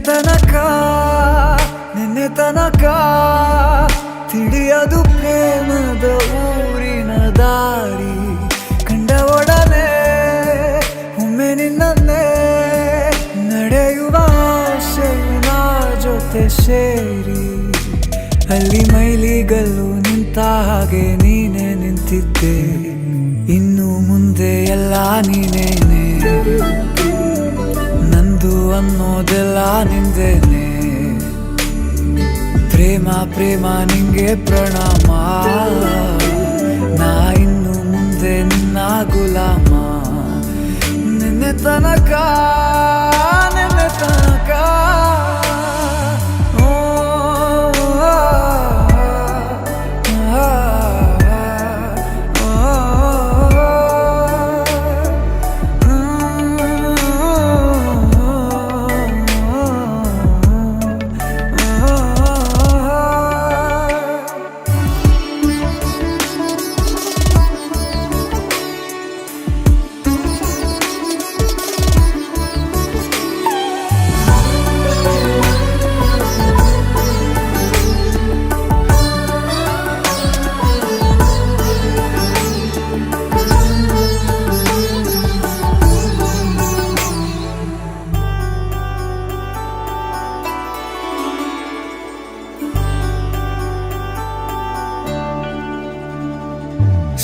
ತನಕ ನಿನ್ನೆ ತನಕ ತಿಳಿಯದು ಪ್ರೇಮದ ಊರಿನ ದಾರಿ ಕಂಡ ಒಡನೆ ಒಮ್ಮೆ ನಿನ್ನೇ ನಡೆಯುವ ಆಸೆಯ ಜೊತೆ ಸೇರಿ ಅಲ್ಲಿ ಮೈಲಿಗಲ್ಲು ನಿಂತ ಹಾಗೆ ನೀನೆ ನಿಂತಿದ್ದೆ ಇನ್ನು ಮುಂದೆ ಎಲ್ಲ ನೀನೇನೆ ನಂದು ಅನ್ನೋದೆಲ್ಲ ನಿಂದೇನೆ ಪ್ರೇಮ ಪ್ರೇಮ ನಿಂಗೆ ಪ್ರಣಾಮ ನಾ ಇನ್ನು ಮುಂದೆ ನಿನ್ನ ಗುಲಾಮ ನಿನ್ನೆ ತನಕ ನಿನ್ನೆ ತನಕ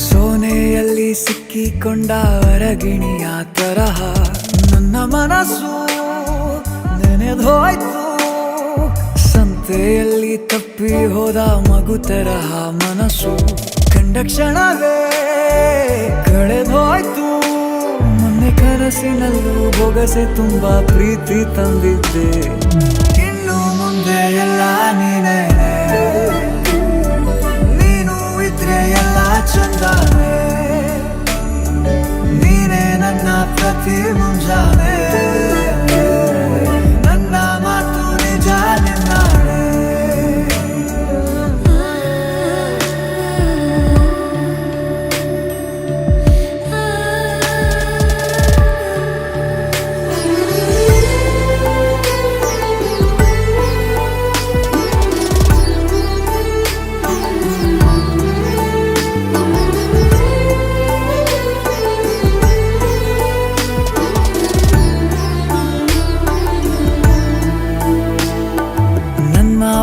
ಸೋನೆಯಲ್ಲಿ ಸಿಕ್ಕಿಕೊಂಡ ಅರಗಿಣಿಯ ತರಹ ನನ್ನ ಮನಸ್ಸು ನೆನೆದೋಯ್ತು ಸಂತೆಯಲ್ಲಿ ತಪ್ಪಿ ಹೋದ ಮಗು ತರಹ ಮನಸ್ಸು ಕಂಡ ಕ್ಷಣವೇ ಕಳೆದೋಯ್ತು ಮೊನ್ನೆ ಕನಸಿನಲ್ಲೂ ಬೊಗಸೆ ತುಂಬಾ ಪ್ರೀತಿ ತಂದಿದ್ದೆ ಇನ್ನು ಮುಂದೆ ಎಲ್ಲ ನೀನೇ ಎಲ್ಲ ಚಂದಾನೆ ನೀನೇ ನನ್ನ ಪ್ರತಿ ಮುಂಜಾನೆ ನನ್ನ ಮಾತು ನಿಜ ನಿನ್ನಾಳೆ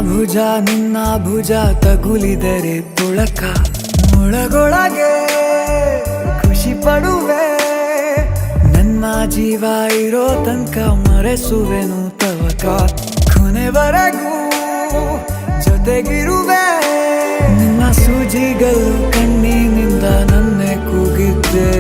ಭುಜ ನಿನ್ನ ಭುಜ ತಗುಲಿದರೆ ತುಳಕ ಒಳಗೊಳಗೆ ಖುಷಿ ಪಡುವೆ ನನ್ನ ಜೀವ ಇರೋ ತನಕ ಮರೆಸುವೆನು ತವಕ ಕೊನೆವರೆಗೂ ಜೊತೆಗಿರುವೆ ನಿನ್ನ ಸೂಜಿಗಳು ಕಣ್ಣಿನಿಂದ ನನ್ನೆ ಕೂಗಿದ್ದೆ